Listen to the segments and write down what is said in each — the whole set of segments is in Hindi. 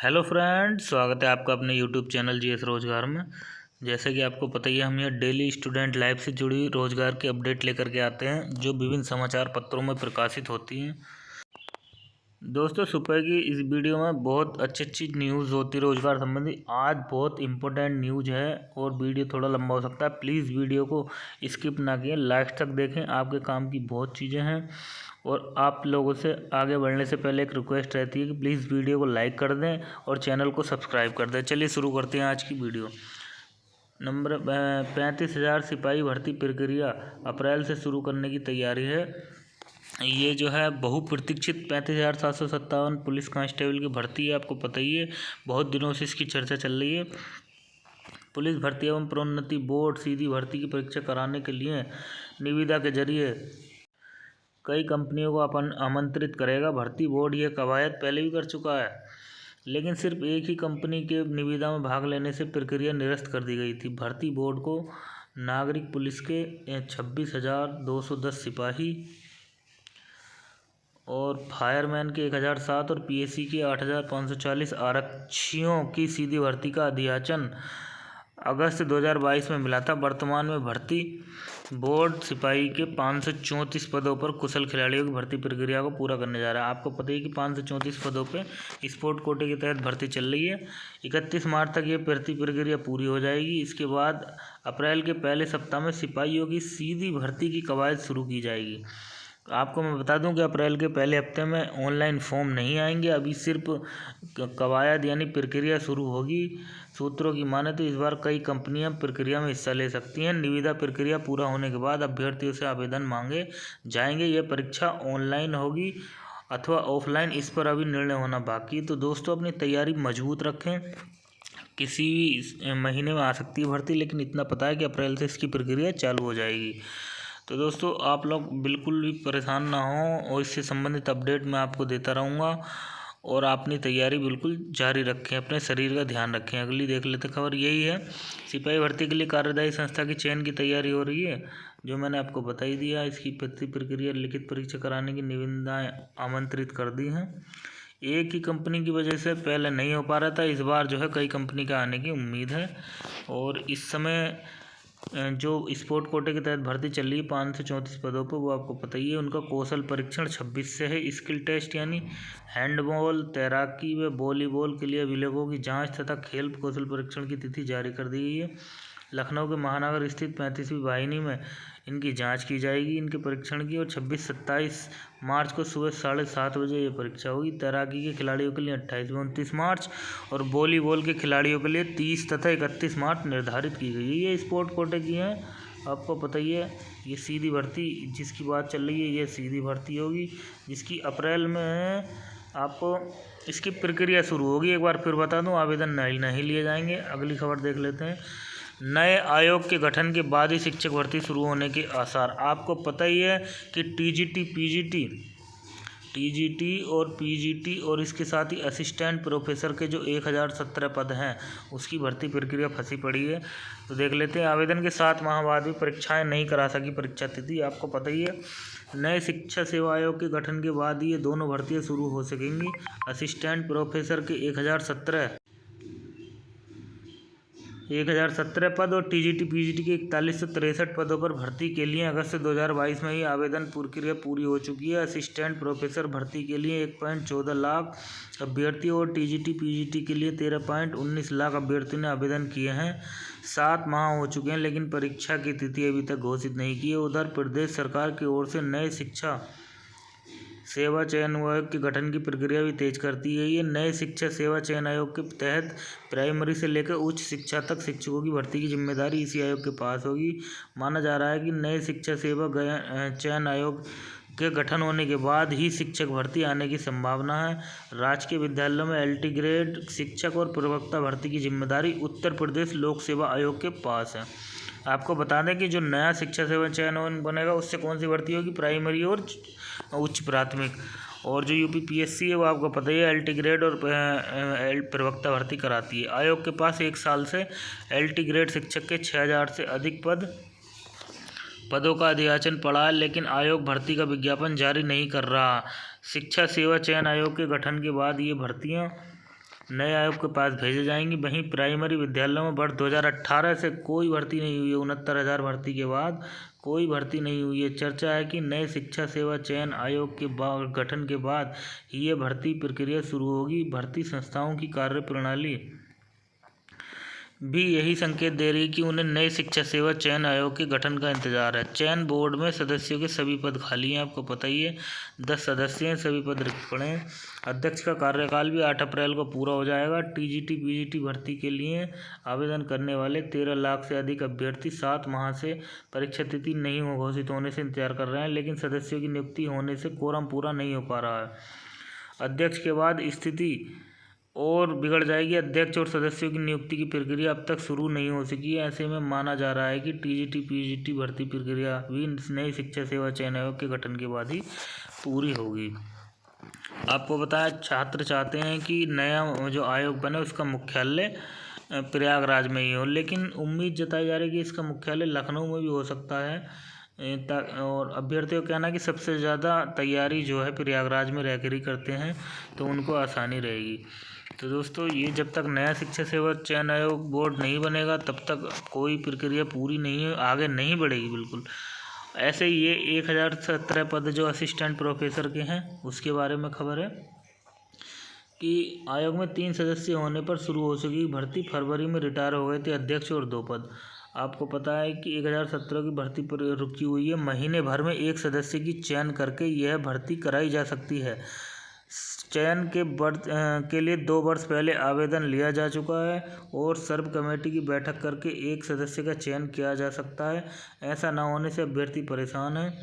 हेलो फ्रेंड्स, स्वागत है आपका अपने यूट्यूब चैनल जीएस रोजगार में। जैसे कि आपको पता ही है, हम ये डेली स्टूडेंट लाइफ से जुड़ी रोजगार की अपडेट लेकर के आते हैं जो विभिन्न समाचार पत्रों में प्रकाशित होती हैं। दोस्तों, सुबह की इस वीडियो में बहुत अच्छी अच्छी न्यूज़ होती है रोजगार संबंधी। आज बहुत इंपॉर्टेंट न्यूज़ है और वीडियो थोड़ा लंबा हो सकता है। प्लीज़ वीडियो को स्किप ना किए, लास्ट तक देखें। आपके काम की बहुत चीज़ें हैं और आप लोगों से आगे बढ़ने से पहले एक रिक्वेस्ट रहती है कि प्लीज़ वीडियो को लाइक कर दें और चैनल को सब्सक्राइब कर दें। चलिए शुरू करते हैं आज की वीडियो। नंबर 35,000 सिपाही भर्ती प्रक्रिया अप्रैल से शुरू करने की तैयारी है। ये जो है बहुप्रतीक्षित 35,757 पुलिस कांस्टेबल की भर्ती है। आपको पता ही है, बहुत दिनों से इसकी चर्चा चल रही है। पुलिस भर्ती एवं प्रोन्नति बोर्ड सीधी भर्ती की परीक्षा कराने के लिए निविदा के जरिए कई कंपनियों को अपन आमंत्रित करेगा। भर्ती बोर्ड यह कवायद पहले भी कर चुका है, लेकिन सिर्फ एक ही कंपनी के निविदा में भाग लेने से प्रक्रिया निरस्त कर दी गई थी। भर्ती बोर्ड को नागरिक पुलिस के 26,210 सिपाही और फायरमैन के 1,007 और पीएसी के 8,540 आरक्षियों की सीधी भर्ती का अध्याचन अगस्त 2022 में मिला था। वर्तमान में भर्ती बोर्ड सिपाही के 534 पदों पर कुशल खिलाड़ियों की भर्ती प्रक्रिया को पूरा करने जा रहा है। आपको पता है कि 534 पदों पे स्पोर्ट कोटे के तहत भर्ती चल रही है। 31 मार्च तक ये भर्ती प्रक्रिया पूरी हो जाएगी। इसके बाद अप्रैल के पहले सप्ताह में सिपाहियों की सीधी भर्ती की कवायद शुरू की जाएगी। आपको मैं बता दूं कि अप्रैल के पहले हफ्ते में ऑनलाइन फॉर्म नहीं आएंगे, अभी सिर्फ कवायद यानी प्रक्रिया शुरू होगी। सूत्रों की माने तो इस बार कई कंपनियां प्रक्रिया में हिस्सा ले सकती हैं। निविदा प्रक्रिया पूरा होने के बाद अभ्यर्थियों से आवेदन मांगे जाएंगे। यह परीक्षा ऑनलाइन होगी अथवा ऑफलाइन, इस पर अभी निर्णय होना बाकी। तो दोस्तों, अपनी तैयारी मजबूत रखें। किसी भी महीने में आ सकती है भर्ती, लेकिन इतना पता है कि अप्रैल से इसकी प्रक्रिया चालू हो जाएगी। तो दोस्तों, आप लोग बिल्कुल भी परेशान ना हों और इससे संबंधित अपडेट मैं आपको देता रहूँगा और अपनी तैयारी बिल्कुल जारी रखें, अपने शरीर का ध्यान रखें। अगली देख लेते खबर यही है, सिपाही भर्ती के लिए कार्यदायी संस्था की चयन की तैयारी हो रही है, जो मैंने आपको बता ही दिया। इसकी प्रक्रिया लिखित परीक्षा कराने की निविदाएँ आमंत्रित कर दी हैं। एक ही कंपनी की वजह से पहले नहीं हो पा रहा था, इस बार जो है कई कंपनी का आने की उम्मीद है। और इस समय जो स्पोर्ट कोटे के तहत भर्ती चल रही है 534 पदों पर, वो आपको पता ही है। उनका कौशल परीक्षण 26 से है। स्किल टेस्ट यानी हैंडबॉल, तैराकी व वॉलीबॉल के लिए अभिलेखों की जांच तथा खेल कौशल परीक्षण की तिथि जारी कर दी गई है। लखनऊ के महानगर स्थित 35वीं वाहिनी में इनकी जांच की जाएगी, इनके परीक्षण की। और 26-27 मार्च को सुबह 7:30 बजे ये परीक्षा होगी। तैराकी के खिलाड़ियों के लिए 28 व 29 मार्च और वॉलीबॉल के खिलाड़ियों के लिए 30 तथा 31 मार्च निर्धारित की गई है। ये स्पोर्ट कोटे की हैं, आपको पता ही है। ये सीधी भर्ती जिसकी बात चल रही है, ये सीधी भर्ती होगी, जिसकी अप्रैल में आपको इसकी प्रक्रिया शुरू होगी। एक बार फिर बता दूं, आवेदन नहीं लिए जाएंगे। अगली खबर देख लेते हैं, नए आयोग के गठन के बाद ही शिक्षक भर्ती शुरू होने के आसार। आपको पता ही है कि टीजीटी और पीजीटी और इसके साथ ही असिस्टेंट प्रोफेसर के जो 1,017 पद हैं, उसकी भर्ती प्रक्रिया फंसी पड़ी है। तो देख लेते हैं, आवेदन के 7 माह बाद भी परीक्षाएं नहीं करा सकी परीक्षा तिथि। आपको पता ही है, नए शिक्षा सेवा आयोग के गठन के बाद ही ये दोनों भर्तियां शुरू हो सकेंगी। असिस्टेंट प्रोफेसर के 1,017 पद और टीजीटी पीजीटी के 4163 पदों पर भर्ती के लिए अगस्त 2022 में ही आवेदन प्रक्रिया पूरी हो चुकी है। असिस्टेंट प्रोफेसर भर्ती के लिए 1.14 लाख अभ्यर्थी और टीजीटी पीजीटी के लिए 13.19 लाख अभ्यर्थियों ने आवेदन किए हैं। 7 माह हो चुके हैं, लेकिन परीक्षा की तिथि अभी तक घोषित नहीं की है। उधर प्रदेश सरकार की ओर से नए शिक्षा सेवा चयन आयोग के गठन की प्रक्रिया भी तेज कर दी गई है। नए शिक्षा सेवा चयन आयोग के तहत प्राइमरी से लेकर उच्च शिक्षा तक शिक्षकों की भर्ती की जिम्मेदारी इसी आयोग के पास होगी। माना जा रहा है कि नए शिक्षा सेवा चयन आयोग के गठन होने के बाद ही शिक्षक भर्ती आने की संभावना है। राजकीय विद्यालयों में LT ग्रेड शिक्षक और प्रवक्ता भर्ती की जिम्मेदारी उत्तर प्रदेश लोक सेवा आयोग के पास है। आपको बता दें कि जो नया शिक्षा सेवा चयन बनेगा, उससे कौन सी भर्ती होगी, प्राइमरी और उच्च प्राथमिक। और जो UPPSC है, वो आपको पता ही है LT ग्रेड और प्रवक्ता भर्ती कराती है। आयोग के पास 1 साल से LT ग्रेड शिक्षक के 6,000 से अधिक पदों का अध्याचन पड़ा है, लेकिन आयोग भर्ती का विज्ञापन जारी नहीं कर रहा। शिक्षा सेवा चयन आयोग के गठन के बाद ये भर्तियां नए आयोग के पास भेजे जाएंगे। वहीं प्राइमरी विद्यालयों में वर्ष 2018 से कोई भर्ती नहीं हुई है। 69,000 भर्ती के बाद कोई भर्ती नहीं हुई है। चर्चा है कि नए शिक्षा सेवा चयन आयोग के गठन के बाद ही ये भर्ती प्रक्रिया शुरू होगी। भर्ती संस्थाओं की कार्यप्रणाली भी यही संकेत दे रही है कि उन्हें नए शिक्षा सेवा चयन आयोग के गठन का इंतजार है। चयन बोर्ड में सदस्यों के सभी पद खाली हैं, आपको पता ही है। 10 सदस्य हैं, सभी पद रिक्त पड़े हैं। अध्यक्ष का कार्यकाल भी 8 अप्रैल को पूरा हो जाएगा। टीजीटी पीजीटी भर्ती के लिए आवेदन करने वाले 13 लाख से अधिक अभ्यर्थी 7 माह से परीक्षा तिथि नहीं घोषित होने से इंतजार कर रहे हैं, लेकिन सदस्यों की नियुक्ति होने से कोरम पूरा नहीं हो पा रहा है। अध्यक्ष के बाद स्थिति और बिगड़ जाएगी। अध्यक्ष और सदस्यों की नियुक्ति की प्रक्रिया अब तक शुरू नहीं हो सकी है। ऐसे में माना जा रहा है कि टीजीटी पीजीटी भर्ती प्रक्रिया भी नई शिक्षा सेवा चयन आयोग के गठन के बाद ही पूरी होगी। आपको बताया, छात्र चाहते हैं कि नया जो आयोग बने उसका मुख्यालय प्रयागराज में ही हो, लेकिन उम्मीद जताई जा रही है कि इसका मुख्यालय लखनऊ में भी हो सकता है। और अभ्यर्थियों का कहना है कि सबसे ज़्यादा तैयारी जो है प्रयागराज में रहकर ही करते हैं, तो उनको आसानी रहेगी। तो दोस्तों, ये जब तक नया शिक्षा सेवा चयन आयोग बोर्ड नहीं बनेगा तब तक कोई प्रक्रिया पूरी नहीं है, आगे नहीं बढ़ेगी बिल्कुल। ऐसे ही ये 1017 पद जो असिस्टेंट प्रोफेसर के हैं उसके बारे में खबर है कि आयोग में 3 सदस्य होने पर शुरू हो सकी भर्ती। फरवरी में रिटायर हो गए थे अध्यक्ष और 2 पद। आपको पता है कि 1017 की भर्ती पर रुकी हुई है। महीने भर में 1 सदस्य की चयन करके यह भर्ती कराई जा सकती है। चयन के लिए 2 वर्ष पहले आवेदन लिया जा चुका है और सर्व कमेटी की बैठक करके 1 सदस्य का चयन किया जा सकता है। ऐसा न होने से अभ्यर्थी परेशान है।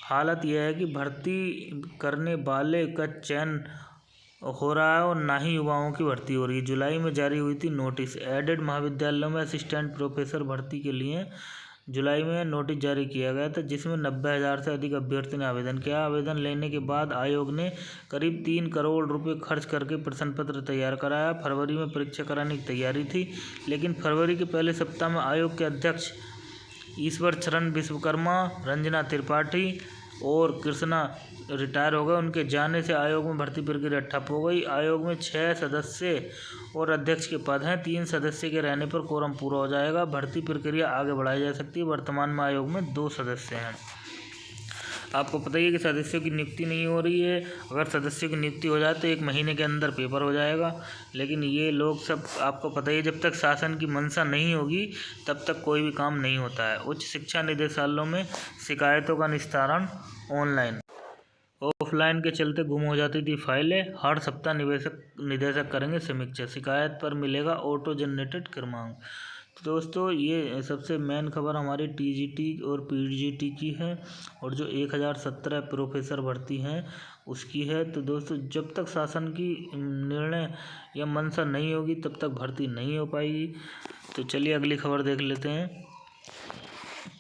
हालत यह है कि भर्ती करने वाले का चयन हो रहा है और ना ही युवाओं की भर्ती हो रही है। जुलाई में जारी हुई थी नोटिस। एडेड महाविद्यालयों में असिस्टेंट प्रोफेसर भर्ती के लिए जुलाई में नोटिस जारी किया गया था, जिसमें 90,000 से अधिक अभ्यर्थी ने आवेदन किया। आवेदन लेने के बाद आयोग ने करीब 3 करोड़ रुपए खर्च करके प्रश्न पत्र तैयार कराया। फरवरी में परीक्षा कराने की तैयारी थी, लेकिन फरवरी के पहले सप्ताह में आयोग के अध्यक्ष ईश्वर चरण विश्वकर्मा, रंजना त्रिपाठी और कृष्णा रिटायर हो गए। उनके जाने से आयोग में भर्ती प्रक्रिया ठप हो गई। आयोग में 6 सदस्य और अध्यक्ष के पद हैं। 3 सदस्य के रहने पर कोरम पूरा हो जाएगा। भर्ती प्रक्रिया आगे बढ़ाई जा सकती है। वर्तमान में आयोग में 2 सदस्य हैं। आपको पता ही है कि सदस्यों की नियुक्ति नहीं हो रही है। अगर सदस्यों की नियुक्ति हो जाए तो 1 महीने के अंदर पेपर हो जाएगा, लेकिन ये लोग सब, आपको पता ही है, जब तक शासन की मंशा नहीं होगी तब तक कोई भी काम नहीं होता है। उच्च शिक्षा निदेशालयों में शिकायतों का निस्तारण ऑनलाइन, ऑफलाइन के चलते गुम हो जाती थी फाइलें। हर सप्ताह निदेशक करेंगे समीक्षा। शिकायत पर मिलेगा ऑटो जनरेटेड क्रमांक। तो दोस्तों, ये सबसे मेन खबर हमारी टीजीटी और पीजीटी की है और जो 1017 प्रोफेसर भर्ती हैं उसकी है। तो दोस्तों, जब तक शासन की निर्णय या मंशा नहीं होगी तब तक भर्ती नहीं हो पाएगी। तो चलिए अगली खबर देख लेते हैं।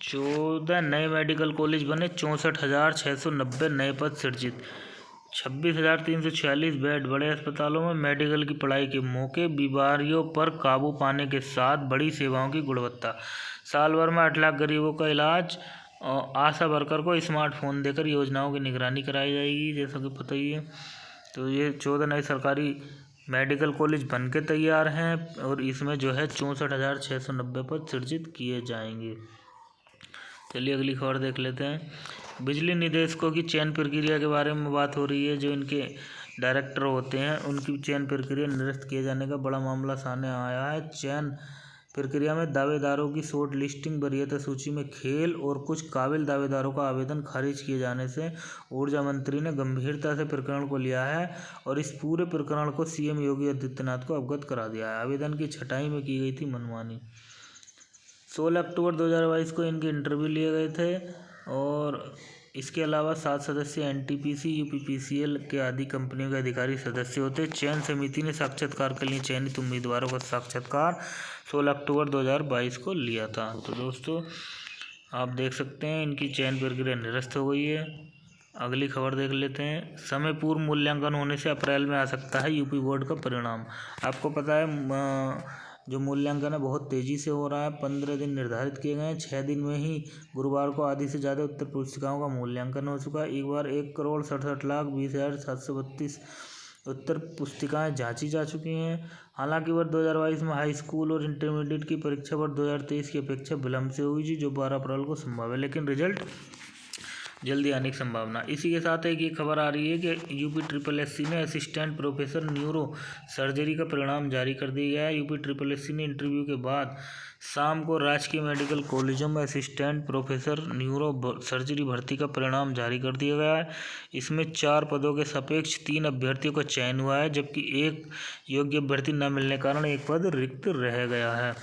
14 नए मेडिकल कॉलेज बने, 64,690 नए पद सृजित, 26,346 बेड। बड़े अस्पतालों में मेडिकल की पढ़ाई के मौके, बीमारियों पर काबू पाने के साथ बड़ी सेवाओं की गुणवत्ता। साल भर में 8 लाख गरीबों का इलाज। आशा वर्कर को स्मार्टफोन देकर योजनाओं की निगरानी कराई जाएगी, जैसा कि पता ही है। तो ये 14 नए सरकारी मेडिकल कॉलेज बन के तैयार हैं और इसमें जो है 64,690 पद सृजित किए जाएंगे। चलिए अगली खबर देख लेते हैं। बिजली निदेशकों की चयन प्रक्रिया के बारे में बात हो रही है। जो इनके डायरेक्टर होते हैं उनकी चयन प्रक्रिया निरस्त किए जाने का बड़ा मामला सामने आया है। चयन प्रक्रिया में दावेदारों की शॉर्ट लिस्टिंग, वरीयता सूची में खेल और कुछ काबिल दावेदारों का आवेदन खारिज किए जाने से ऊर्जा मंत्री ने गंभीरता से प्रकरण को लिया है और इस पूरे प्रकरण को सीएम योगी आदित्यनाथ को अवगत करा दिया है। आवेदन की छटाई में की गई थी मनमानी। 16 अक्टूबर 2022 को इनके इंटरव्यू लिए गए थे और इसके अलावा 7 सदस्य एनटीपीसी, यूपीपीसीएल के आदि कंपनियों के अधिकारी सदस्य होते। चयन समिति ने साक्षात्कार के लिए चयनित उम्मीदवारों का साक्षात्कार 16 अक्टूबर 2022 को लिया था। तो दोस्तों, आप देख सकते हैं इनकी चयन प्रक्रिया निरस्त हो गई है। अगली खबर देख लेते हैं। समय पूर्व मूल्यांकन होने से अप्रैल में आ सकता है यूपी बोर्ड का परिणाम। आपको पता है जो मूल्यांकन है बहुत तेज़ी से हो रहा है। 15 दिन निर्धारित किए गए हैं। 6 दिन में ही गुरुवार को आधी से ज़्यादा उत्तर पुस्तिकाओं का मूल्यांकन हो चुका है। एक बार 1,67,20,732 उत्तर पुस्तिकाएं जांची जा चुकी हैं। हालांकि वर्ष 2022 में हाई स्कूल और इंटरमीडिएट की परीक्षा वर्ष 2023 की अपेक्षा विलंब से हुई थी, जो 12 अप्रैल को संभव है, लेकिन रिजल्ट जल्दी आने की संभावना। इसी के साथ एक ये खबर आ रही है कि यूपी SSSC ने असिस्टेंट प्रोफेसर न्यूरो सर्जरी का परिणाम जारी कर दिया गया है। यूपी SSSC ने इंटरव्यू के बाद शाम को राजकीय मेडिकल कॉलेजों में असिस्टेंट प्रोफेसर न्यूरो सर्जरी भर्ती का परिणाम जारी कर दिया गया है। इसमें 4 पदों के सापेक्ष 3 अभ्यर्थियों का चयन हुआ है, जबकि एक योग्य अभ्यर्थी न मिलने के कारण एक पद रिक्त रह गया है।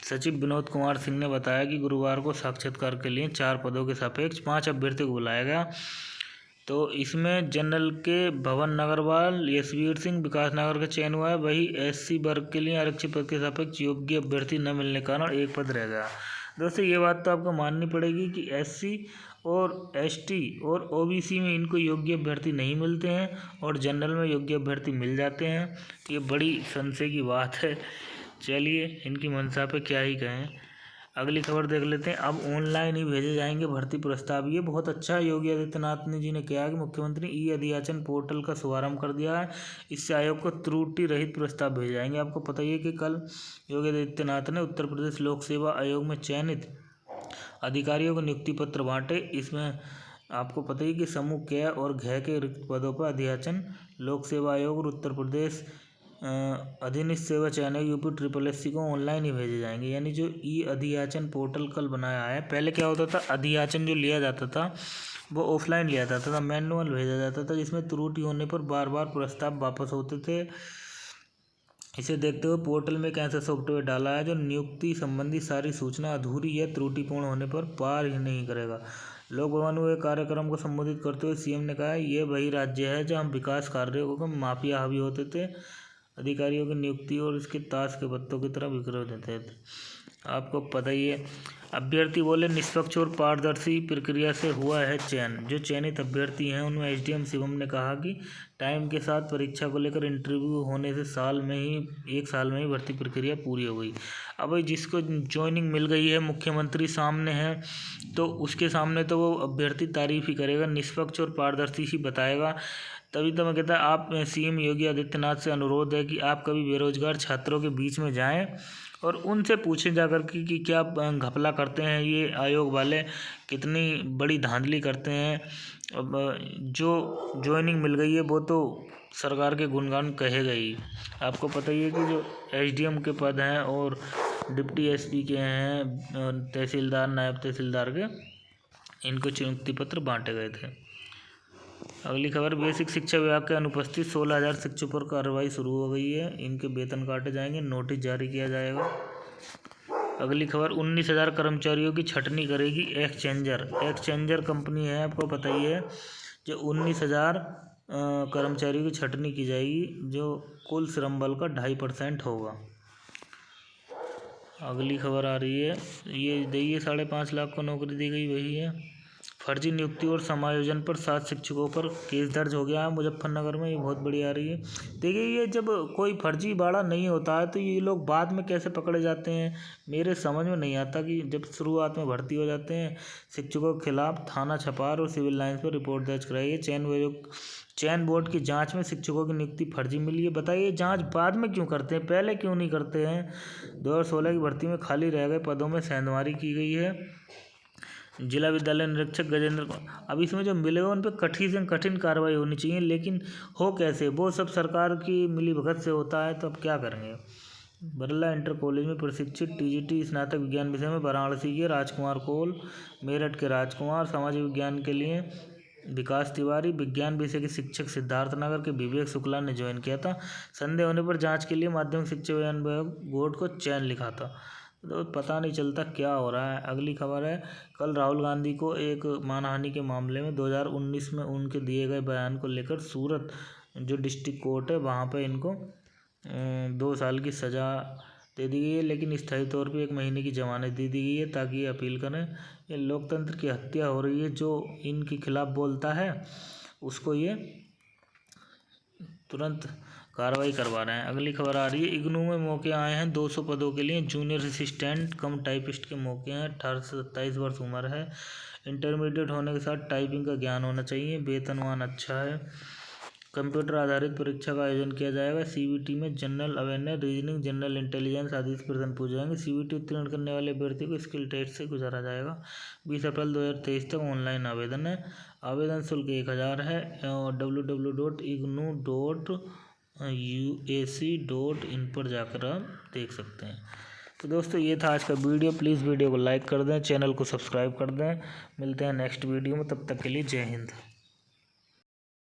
सचिव विनोद कुमार सिंह ने बताया कि गुरुवार को साक्षात्कार के लिए 4 पदों के सापेक्ष 5 अभ्यर्थियों को बुलाया गया। तो इसमें जनरल के भवन अग्रवाल, यशवीर सिंह, विकास नगर का चयन हुआ है। वही SC वर्ग के लिए आरक्षित पद के सापेक्ष योग्य अभ्यर्थी न मिलने के कारण एक पद रह गया। दोस्तों, ये बात तो आपको माननी पड़ेगी कि SC और ST और OBC में इनको योग्य अभ्यर्थी नहीं मिलते हैं और जनरल में योग्य अभ्यर्थी मिल जाते हैं। ये बड़ी संशय की बात है। चलिए, इनकी मंशा पे क्या ही कहें। अगली खबर देख लेते हैं। अब ऑनलाइन ही भेजे जाएंगे भर्ती प्रस्ताव। ये बहुत अच्छा योगी आदित्यनाथ जी ने किया कि मुख्यमंत्री अधियाचन पोर्टल का शुभारंभ कर दिया है। इससे आयोग को त्रुटि रहित प्रस्ताव भेजे जाएंगे। आपको पता ही है कि कल योगी आदित्यनाथ ने उत्तर प्रदेश लोक सेवा आयोग में चयनित अधिकारियों को नियुक्ति पत्र बांटे। इसमें आपको पता ही कि समूह क और घ के रिक्त पदों पर अधियाचन लोक सेवा आयोग और उत्तर प्रदेश अधीनस्थ सेवा चयन यूपी SSSC को ऑनलाइन ही भेजे जाएंगे। यानी जो अधियाचन पोर्टल कल बनाया है, पहले क्या होता था, अधियाचन जो लिया जाता था वो ऑफलाइन लिया जाता था, मैनुअल भेजा जाता था, जिसमें त्रुटि होने पर बार बार प्रस्ताव वापस होते थे। इसे देखते हुए पोर्टल में एक ऐसा सॉफ्टवेयर डाला है जो नियुक्ति संबंधी सारी सूचना अधूरी या त्रुटिपूर्ण होने पर पार ही नहीं करेगा। लोक भवन में एक कार्यक्रम को संबोधित करते हुए CM ने कहा, ये वही राज्य है जहां विकास कार्यों में माफिया हावी होते थे, अधिकारियों की नियुक्ति और इसके ताश के पत्तों की तरह बिखरे देते थे। आपको पता ही है। अभ्यर्थी बोले, निष्पक्ष और पारदर्शी प्रक्रिया से हुआ है चयन। जो चयनित अभ्यर्थी हैं उनमें SDM शिवम ने कहा कि टाइम के साथ परीक्षा को लेकर इंटरव्यू होने से 1 साल में ही भर्ती प्रक्रिया पूरी हो गई। अब जिसको ज्वाइनिंग मिल गई है, मुख्यमंत्री सामने है, तो उसके सामने तो वो अभ्यर्थी तारीफ ही करेगा, निष्पक्ष और पारदर्शी ही बताएगा। तभी तो मैं कहता आप CM योगी आदित्यनाथ से अनुरोध है कि आप कभी बेरोजगार छात्रों के बीच में जाएं और उनसे पूछें जाकर कि क्या घपला करते हैं ये आयोग वाले, कितनी बड़ी धांधली करते हैं। अब जो ज्वाइनिंग मिल गई है वो तो सरकार के गुणगान कहेगा ही। आपको पता ही है कि जो SDM के पद हैं और डिप्टी SP के हैं, तहसीलदार, नायब तहसीलदार के, इनको नियुक्ति पत्र बांटे गए थे। अगली खबर, बेसिक शिक्षा विभाग के अनुपस्थित 16,000 शिक्षकों पर कार्रवाई शुरू हो गई है। इनके वेतन काटे जाएंगे, नोटिस जारी किया जाएगा। अगली खबर, 19,000 कर्मचारियों की छटनी करेगी एक्सचेंजर कंपनी है, आपको पता ही है, जो 19,000 कर्मचारियों की छटनी की जाएगी, जो कुल श्रम बल का 2.5% होगा। अगली खबर आ रही है, ये देखिए 5.5 लाख को नौकरी दी गई, वही है। फर्जी नियुक्ति और समायोजन पर 7 शिक्षकों पर केस दर्ज हो गया है मुजफ्फरनगर में। ये बहुत बड़ी आ रही है। देखिए, ये जब कोई फर्जीवाड़ा नहीं होता है तो ये लोग बाद में कैसे पकड़े जाते हैं, मेरे समझ में नहीं आता। कि जब शुरुआत में भर्ती हो जाते हैं, शिक्षकों के खिलाफ थाना छपार और सिविल लाइन्स पर रिपोर्ट दर्ज कराई है। चयन बोर्ड की जांच में शिक्षकों की नियुक्ति फर्जी मिली है। बताइए, जांच बाद में क्यों करते हैं, पहले क्यों नहीं करते हैं। 2016 की भर्ती में खाली रह गए पदों में सेंधमारी की गई है। जिला विद्यालय निरीक्षक गजेंद्र, अब इसमें जो मिलेगा उन पर कठिन से कठिन कार्रवाई होनी चाहिए, लेकिन हो कैसे, वो सब सरकार की मिलीभगत से होता है। तो अब क्या करेंगे। बिरला इंटर कॉलेज में प्रशिक्षित TGT स्नातक विज्ञान विषय में वाराणसी के राजकुमार कोल, मेरठ के राजकुमार, सामाजिक विज्ञान के लिए विकास तिवारी, विज्ञान विषय के शिक्षक सिद्धार्थनगर के विवेक शुक्ला ने ज्वाइन किया था। संदेह होने पर जांच के लिए माध्यमिक शिक्षा बोर्ड को चयन लिखा था। तो पता नहीं चलता क्या हो रहा है। अगली खबर है, कल राहुल गांधी को एक मानहानि के मामले में 2019 में उनके दिए गए बयान को लेकर सूरत जो डिस्ट्रिक्ट कोर्ट है वहाँ पे इनको 2 साल की सज़ा दे दी गई है, लेकिन स्थायी तौर पे 1 महीने की जमानत दे दी गई है ताकि ये अपील करें। ये लोकतंत्र की हत्या हो रही है। जो इनके खिलाफ बोलता है उसको ये तुरंत कार्रवाई करवा रहे हैं। अगली खबर आ रही है, इग्नू में मौके आए हैं 200 पदों के लिए। जूनियर असिस्टेंट कम टाइपिस्ट के मौके हैं। 18 से 27 वर्ष उम्र है। इंटरमीडिएट होने के साथ टाइपिंग का ज्ञान होना चाहिए। वेतनमान अच्छा है। कंप्यूटर आधारित परीक्षा का आयोजन किया जाएगा। CBT में general awareness, reasoning, general intelligence आदि प्रश्न पूछे जाएंगे। CBT उत्तीर्ण करने वाले अभ्यर्थी को स्किल टेस्ट से गुजारा जाएगा। 20 अप्रैल 2023 तक ऑनलाइन आवेदन है। आवेदन शुल्क 1000 है और www.ignou.uac.in पर जाकर आप देख सकते हैं। तो दोस्तों ये था आज का वीडियो। प्लीज़ वीडियो को लाइक कर दें, चैनल को सब्सक्राइब कर दें। मिलते हैं नेक्स्ट वीडियो में, तब तक के लिए जय हिंद।